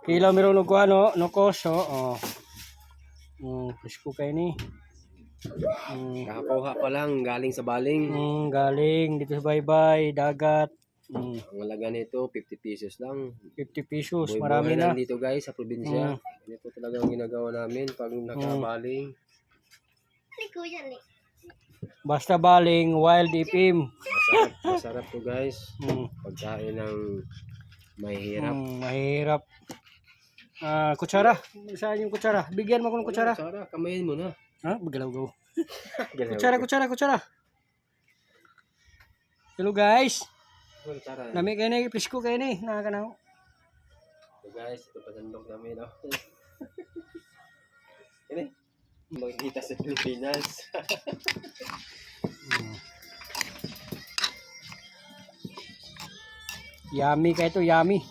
Kilo meron no kuano, no koso. Oh. Presko kay ni. Nakakuha pa lang galing sa baling. Galing dito sa baybay, dagat. Ang halaga nito 50 pesos lang. 50 pesos, Buhay marami buhay na. lang dito guys sa probinsya. Ito talaga ang ginagawa namin pag nakabaling. Basta baling, wild ipim. Masarap to guys. Pagkain ng mahirap. Mahirap. Kutsara. Saan yung kutsara? Bigyan mo ko ng kutsara. Kutsara, kamayin mo na. Ha? Bagalaw-gaw. Kutsara. Hello guys. Nami kayo na, presko kayo na. Nakakanaw. So guys, ito pasandok namin. No? Ini, magkita sa Pilipinas. Yummy kayo to, yummy.